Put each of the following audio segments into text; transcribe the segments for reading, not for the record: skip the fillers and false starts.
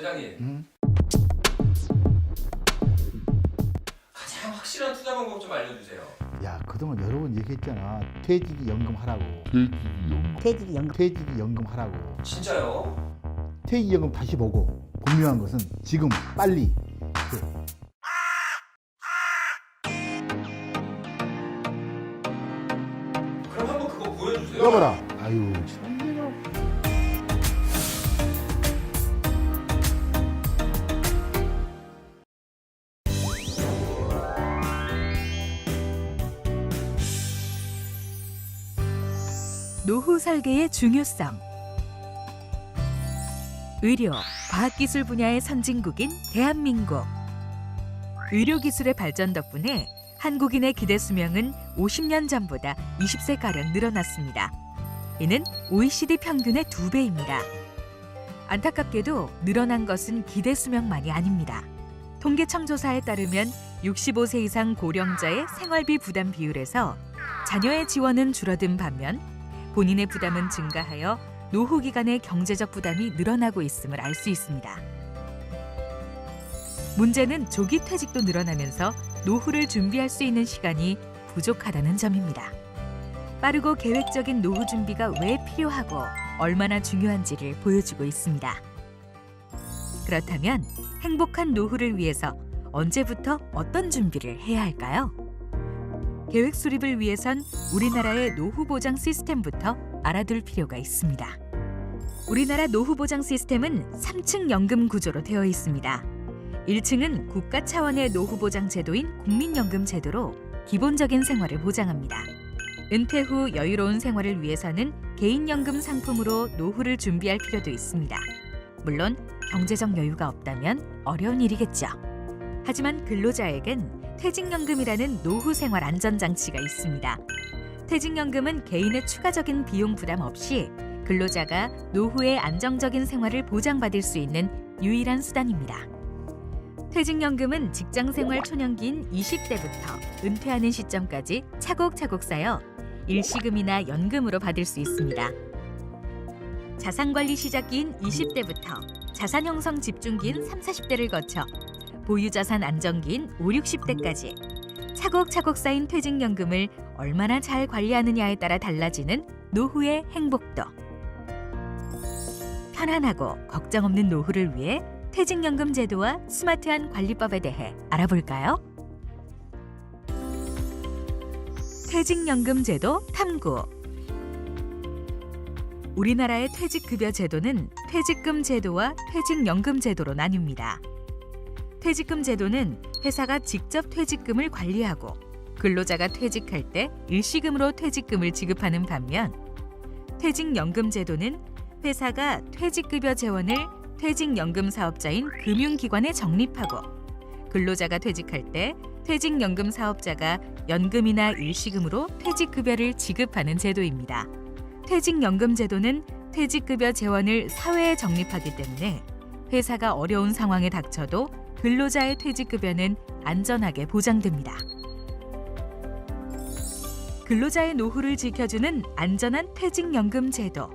회장님, 가장 확실한 투자 방법 좀 알려주세요. 야, 그동안 여러 번 얘기했잖아. 퇴직이 연금 하라고. 퇴직연금. 퇴직이 연금 하라고. 진짜요? 퇴직이 연금 다시 보고 분명한 것은 지금 빨리 그럼 한번 그거 보여주세요. 여봐라. 아유, 참 내가. 노후 설계의 중요성. 의료, 과학기술 분야의 선진국인 대한민국. 의료기술의 발전 덕분에 한국인의 기대 수명은 50년 전보다 20세가량 늘어났습니다. 이는 OECD 평균의 2배입니다. 안타깝게도 늘어난 것은 기대 수명만이 아닙니다. 통계청조사에 따르면 65세 이상 고령자의 생활비 부담 비율에서 자녀의 지원은 줄어든 반면 본인의 부담은 증가하여 노후 기간의 경제적 부담이 늘어나고 있음을 알 수 있습니다. 문제는 조기 퇴직도 늘어나면서 노후를 준비할 수 있는 시간이 부족하다는 점입니다. 빠르고 계획적인 노후 준비가 왜 필요하고 얼마나 중요한지를 보여주고 있습니다. 그렇다면 행복한 노후를 위해서 언제부터 어떤 준비를 해야 할까요? 계획 수립을 위해선 우리나라의 노후 보장 시스템부터 알아둘 필요가 있습니다. 우리나라 노후 보장 시스템은 3층 연금 구조로 되어 있습니다. 1층은 국가 차원의 노후 보장 제도인 국민연금 제도로 기본적인 생활을 보장합니다. 은퇴 후 여유로운 생활을 위해서는 개인연금 상품으로 노후를 준비할 필요도 있습니다. 물론 경제적 여유가 없다면 어려운 일이겠죠. 하지만 근로자에겐 퇴직연금이라는 노후 생활 안전장치가 있습니다. 퇴직연금은 개인의 추가적인 비용 부담 없이 근로자가 노후의 안정적인 생활을 보장받을 수 있는 유일한 수단입니다. 퇴직연금은 직장생활 초년기인 20대부터 은퇴하는 시점까지 차곡차곡 쌓여 일시금이나 연금으로 받을 수 있습니다. 자산관리 시작기인 20대부터 자산 형성 집중기인 30, 40대를 거쳐 보유자산 안정기인 50, 60대까지 차곡차곡 쌓인 퇴직연금을 얼마나 잘 관리하느냐에 따라 달라지는 노후의 행복도. 편안하고 걱정 없는 노후를 위해 퇴직연금 제도와 스마트한 관리법에 대해 알아볼까요? 퇴직연금 제도 탐구. 우리나라의 퇴직급여 제도는 퇴직금 제도와 퇴직연금 제도로 나뉩니다. 퇴직금 제도는 회사가 직접 퇴직금을 관리하고 근로자가 퇴직할 때 일시금으로 퇴직금을 지급하는 반면 퇴직연금 제도는 회사가 퇴직급여 재원을 퇴직연금 사업자인 금융기관에 적립하고 근로자가 퇴직할 때 퇴직연금 사업자가 연금이나 일시금으로 퇴직급여를 지급하는 제도입니다. 퇴직연금 제도는 퇴직급여 재원을 사회에 적립하기 때문에 회사가 어려운 상황에 닥쳐도 근로자의 퇴직급여는 안전하게 보장됩니다. 근로자의 노후를 지켜주는 안전한 퇴직연금 제도.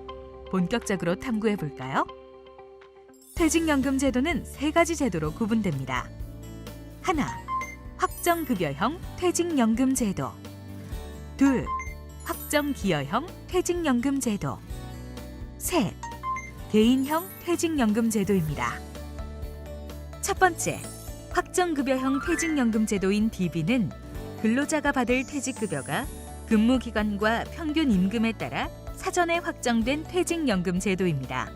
본격적으로 탐구해 볼까요? 퇴직연금 제도는 3가지 제도로 구분됩니다. 하나, 확정급여형 퇴직연금 제도. 둘, 확정기여형 퇴직연금 제도. 셋, 개인형 퇴직연금 제도입니다. 첫 번째, 확정급여형 퇴직연금 제도인 DB는 근로자가 받을 퇴직급여가 근무기간과 평균 임금에 따라 사전에 확정된 퇴직연금 제도입니다.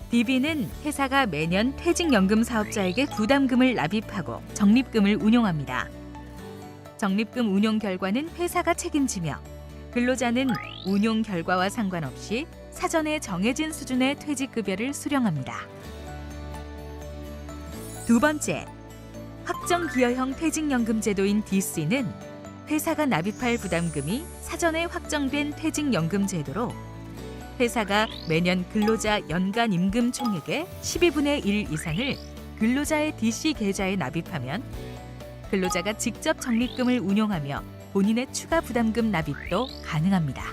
DB는 회사가 매년 퇴직연금 사업자에게 부담금을 납입하고 적립금을 운용합니다. 적립금 운용 결과는 회사가 책임지며 근로자는 운용 결과와 상관없이 사전에 정해진 수준의 퇴직급여를 수령합니다. 두 번째, 확정기여형 퇴직연금 제도인 DC는 회사가 납입할 부담금이 사전에 확정된 퇴직연금 제도로 회사가 매년 근로자 연간 임금 총액의 12분의 1 이상을 근로자의 DC 계좌에 납입하면 근로자가 직접 적립금을 운용하며 본인의 추가 부담금 납입도 가능합니다.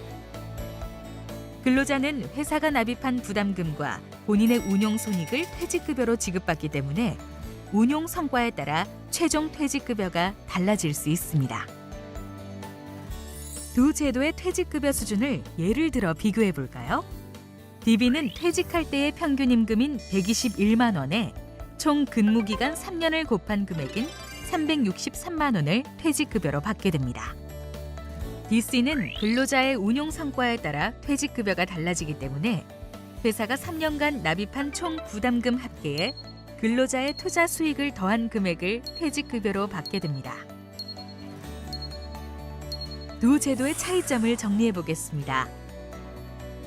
근로자는 회사가 납입한 부담금과 본인의 운용 손익을 퇴직급여로 지급받기 때문에 운용 성과에 따라 최종 퇴직급여가 달라질 수 있습니다. 두 제도의 퇴직급여 수준을 예를 들어 비교해 볼까요? DB는 퇴직할 때의 평균 임금인 121만 원에 총 근무기간 3년을 곱한 금액인 363만 원을 퇴직급여로 받게 됩니다. DC는 근로자의 운용 성과에 따라 퇴직급여가 달라지기 때문에 회사가 3년간 납입한 총 부담금 합계에 근로자의 투자 수익을 더한 금액을 퇴직급여로 받게 됩니다. 두 제도의 차이점을 정리해 보겠습니다.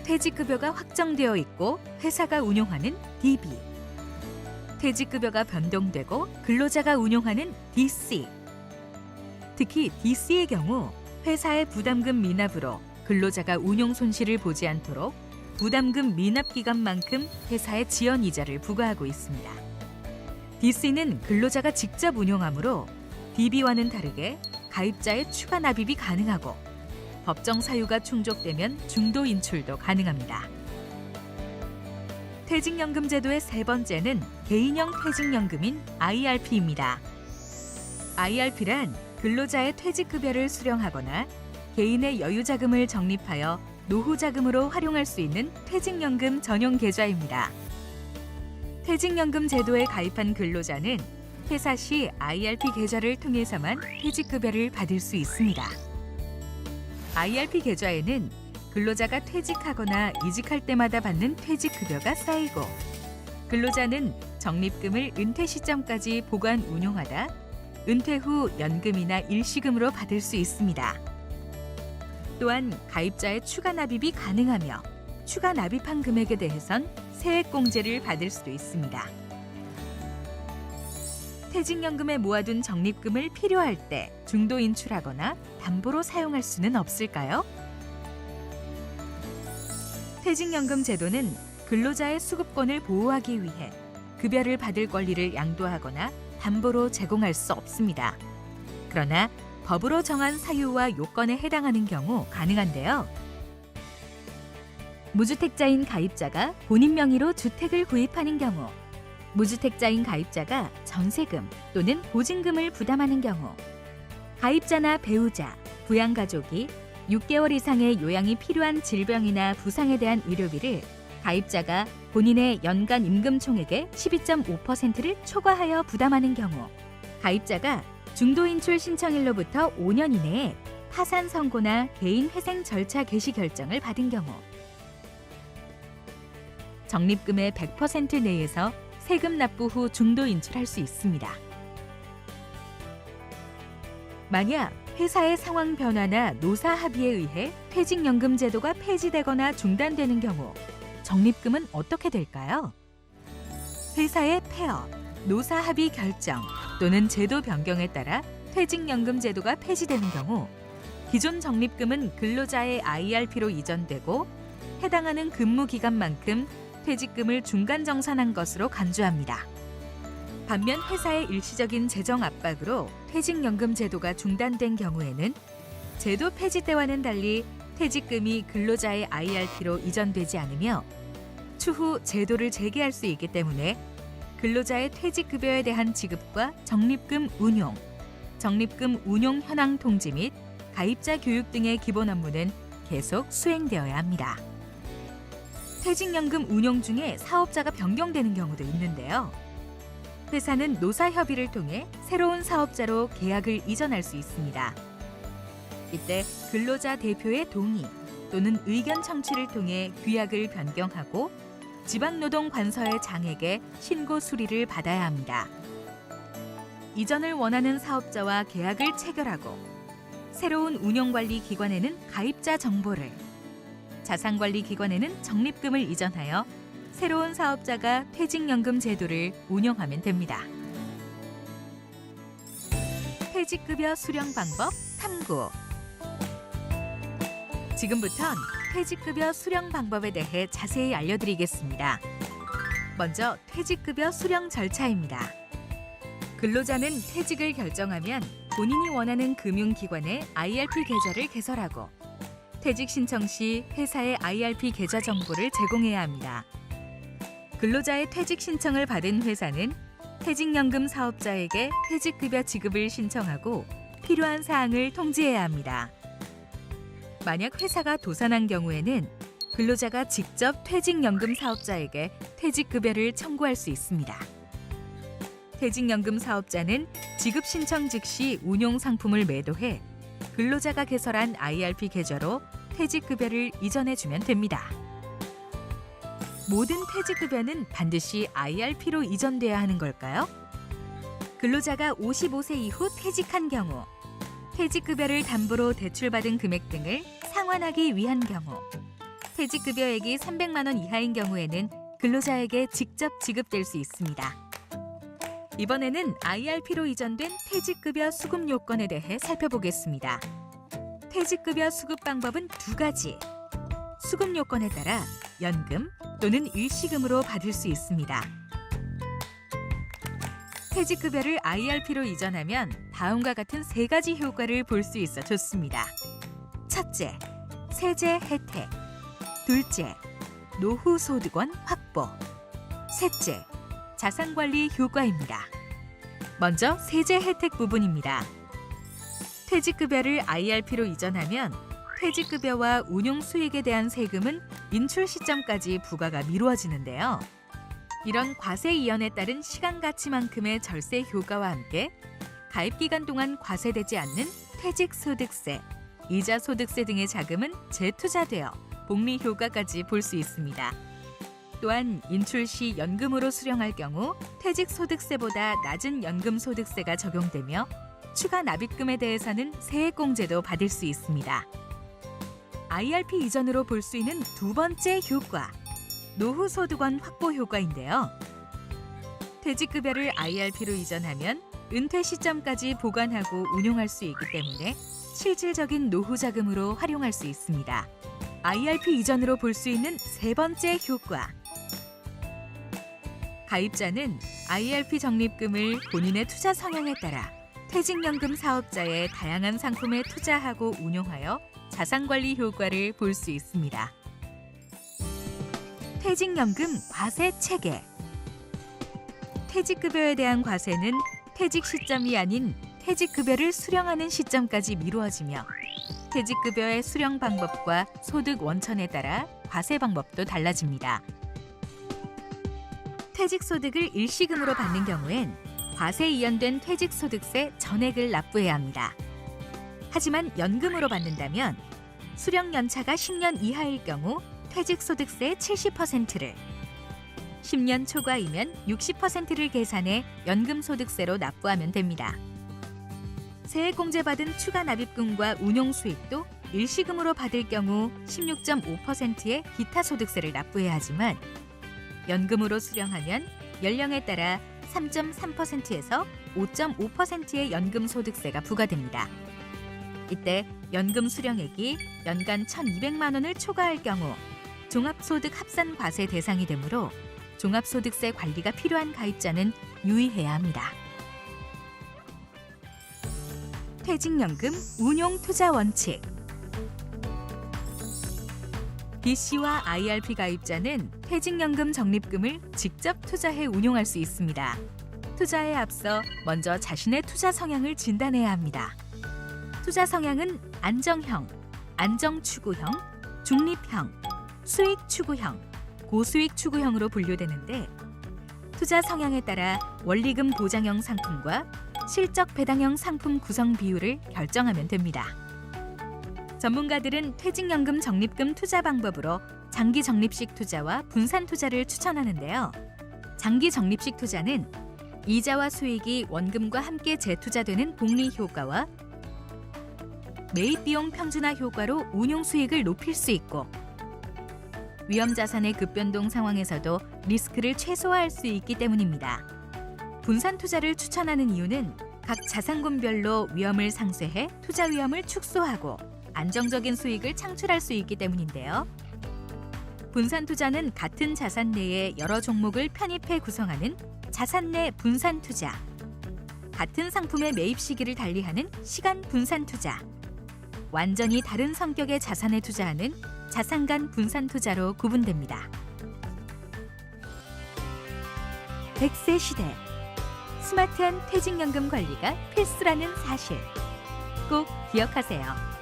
퇴직급여가 확정되어 있고 회사가 운용하는 DB. 퇴직급여가 변동되고 근로자가 운용하는 DC. 특히 DC의 경우 회사의 부담금 미납으로 근로자가 운용 손실을 보지 않도록 부담금 미납 기간만큼 회사에 지연 이자를 부과하고 있습니다. DC는 근로자가 직접 운용하므로 DB와는 다르게 가입자의 추가 납입이 가능하고 법정 사유가 충족되면 중도 인출도 가능합니다. 퇴직연금 제도의 세 번째는 개인형 퇴직연금인 IRP입니다. IRP란 근로자의 퇴직급여를 수령하거나 개인의 여유자금을 적립하여 노후자금으로 활용할 수 있는 퇴직연금 전용 계좌입니다. 퇴직연금 제도에 가입한 근로자는 퇴사 시 IRP 계좌를 통해서만 퇴직급여를 받을 수 있습니다. IRP 계좌에는 근로자가 퇴직하거나 이직할 때마다 받는 퇴직급여가 쌓이고 근로자는 적립금을 은퇴 시점까지 보관 운용하다 은퇴 후 연금이나 일시금으로 받을 수 있습니다. 또한 가입자의 추가 납입이 가능하며 추가 납입한 금액에 대해선 세액공제를 받을 수도 있습니다. 퇴직연금에 모아둔 적립금을 필요할 때 중도 인출하거나 담보로 사용할 수는 없을까요? 퇴직연금 제도는 근로자의 수급권을 보호하기 위해 급여를 받을 권리를 양도하거나 담보로 제공할 수 없습니다. 그러나 법으로 정한 사유와 요건에 해당하는 경우 가능한데요. 무주택자인 가입자가 본인 명의로 주택을 구입하는 경우, 무주택자인 가입자가 전세금 또는 보증금을 부담하는 경우, 가입자나 배우자, 부양가족이 6개월 이상의 요양이 필요한 질병이나 부상에 대한 의료비를 가입자가 본인의 연간 임금 총액의 12.5%를 초과하여 부담하는 경우, 가입자가 중도인출 신청일로부터 5년 이내에 파산 선고나 개인 회생 절차 개시 결정을 받은 경우, 적립금의 100% 내에서 세금 납부 후 중도 인출할 수 있습니다. 만약 회사의 상황 변화나 노사 합의에 의해 퇴직연금 제도가 폐지되거나 중단되는 경우 적립금은 어떻게 될까요? 회사의 폐업, 노사 합의 결정 또는 제도 변경에 따라 퇴직연금 제도가 폐지되는 경우 기존 적립금은 근로자의 IRP로 이전되고 해당하는 근무 기간만큼 퇴직금을 중간 정산한 것으로 간주합니다. 반면 회사의 일시적인 재정 압박으로 퇴직연금 제도가 중단된 경우에는 제도 폐지 때와는 달리 퇴직금이 근로자의 IRP로 이전되지 않으며 추후 제도를 재개할 수 있기 때문에 근로자의 퇴직급여에 대한 지급과 적립금 운용, 적립금 운용 현황 통지 및 가입자 교육 등의 기본 업무는 계속 수행되어야 합니다. 퇴직연금 운용 중에 사업자가 변경되는 경우도 있는데요. 회사는 노사협의를 통해 새로운 사업자로 계약을 이전할 수 있습니다. 이때 근로자 대표의 동의 또는 의견 청취를 통해 규약을 변경하고 지방노동관서의 장에게 신고 수리를 받아야 합니다. 이전을 원하는 사업자와 계약을 체결하고 새로운 운영관리 기관에는 가입자 정보를, 자산관리 기관에는 적립금을 이전하여 새로운 사업자가 퇴직연금 제도를 운영하면 됩니다. 퇴직급여 수령 방법 탐구. 지금부턴 퇴직급여 수령 방법에 대해 자세히 알려드리겠습니다. 먼저 퇴직급여 수령 절차입니다. 근로자는 퇴직을 결정하면 본인이 원하는 금융기관에 IRP 계좌를 개설하고 퇴직 신청 시 회사의 IRP 계좌 정보를 제공해야 합니다. 근로자의 퇴직 신청을 받은 회사는 퇴직연금 사업자에게 퇴직급여 지급을 신청하고 필요한 사항을 통지해야 합니다. 만약 회사가 도산한 경우에는 근로자가 직접 퇴직연금 사업자에게 퇴직급여를 청구할 수 있습니다. 퇴직연금 사업자는 지급 신청 즉시 운용 상품을 매도해 근로자가 개설한 IRP 계좌로 퇴직급여를 이전해주면 됩니다. 모든 퇴직급여는 반드시 IRP로 이전돼야 하는 걸까요? 근로자가 55세 이후 퇴직한 경우, 퇴직급여를 담보로 대출받은 금액 등을 상환하기 위한 경우, 퇴직급여액이 300만 원 이하인 경우에는 근로자에게 직접 지급될 수 있습니다. 이번에는 IRP로 이전된 퇴직급여 수급 요건에 대해 살펴보겠습니다. 퇴직급여 수급 방법은 두 가지. 수급 요건에 따라 연금 또는 일시금으로 받을 수 있습니다. 퇴직급여를 IRP로 이전하면 다음과 같은 세 가지 효과를 볼 수 있어 좋습니다. 첫째, 세제 혜택. 둘째, 노후 소득원 확보. 셋째, 자산관리 효과입니다. 먼저 세제 혜택 부분입니다. 퇴직급여를 IRP로 이전하면 퇴직급여와 운용 수익에 대한 세금은 인출 시점까지 부과가 미루어지는데요. 이런 과세 이연에 따른 시간 가치만큼의 절세 효과와 함께 가입 기간 동안 과세되지 않는 퇴직소득세, 이자소득세 등의 자금은 재투자되어 복리 효과까지 볼 수 있습니다. 또한 인출 시 연금으로 수령할 경우 퇴직소득세보다 낮은 연금소득세가 적용되며 추가 납입금에 대해서는 세액공제도 받을 수 있습니다. IRP 이전으로 볼 수 있는 두 번째 효과, 노후소득원 확보 효과인데요. 퇴직급여를 IRP로 이전하면 은퇴 시점까지 보관하고 운용할 수 있기 때문에 실질적인 노후자금으로 활용할 수 있습니다. IRP 이전으로 볼 수 있는 세 번째 효과, 가입자는 IRP 적립금을 본인의 투자 성향에 따라 퇴직연금 사업자의 다양한 상품에 투자하고 운용하여 자산관리 효과를 볼 수 있습니다. 퇴직연금 과세 체계. 퇴직급여에 대한 과세는 퇴직 시점이 아닌 퇴직급여를 수령하는 시점까지 미루어지며 퇴직급여의 수령 방법과 소득 원천에 따라 과세 방법도 달라집니다. 퇴직소득을 일시금으로 받는 경우엔 과세 이연된 퇴직소득세 전액을 납부해야 합니다. 하지만 연금으로 받는다면 수령 연차가 10년 이하일 경우 퇴직소득세 70%를, 10년 초과이면 60%를 계산해 연금소득세로 납부하면 됩니다. 세액공제받은 추가 납입금과 운용수익도 일시금으로 받을 경우 16.5%의 기타 소득세를 납부해야 하지만 연금으로 수령하면 연령에 따라 3.3%에서 5.5%의 연금소득세가 부과됩니다. 이때 연금 수령액이 연간 1,200만 원을 초과할 경우 종합소득 합산과세 대상이 되므로 종합소득세 관리가 필요한 가입자는 유의해야 합니다. 퇴직연금 운용투자 원칙. BC와 IRP 가입자는 퇴직연금 적립금을 직접 투자해 운용할 수 있습니다. 투자에 앞서 먼저 자신의 투자 성향을 진단해야 합니다. 투자 성향은 안정형, 안정추구형, 중립형, 수익추구형, 고수익 추구형으로 분류되는데 투자 성향에 따라 원리금 보장형 상품과 실적 배당형 상품 구성 비율을 결정하면 됩니다. 전문가들은 퇴직연금 적립금 투자 방법으로 장기 적립식 투자와 분산 투자를 추천하는데요. 장기 적립식 투자는 이자와 수익이 원금과 함께 재투자되는 복리 효과와 매입 비용 평준화 효과로 운용 수익을 높일 수 있고 위험 자산의 급변동 상황에서도 리스크를 최소화할 수 있기 때문입니다. 분산 투자를 추천하는 이유는 각 자산군별로 위험을 상쇄해 투자 위험을 축소하고 안정적인 수익을 창출할 수 있기 때문인데요. 분산 투자는 같은 자산 내에 여러 종목을 편입해 구성하는 자산 내 분산 투자, 같은 상품의 매입 시기를 달리하는 시간 분산 투자, 완전히 다른 성격의 자산에 투자하는 자산 간 분산 투자로 구분됩니다. 100세 시대. 스마트한 퇴직연금 관리가 필수라는 사실. 꼭 기억하세요.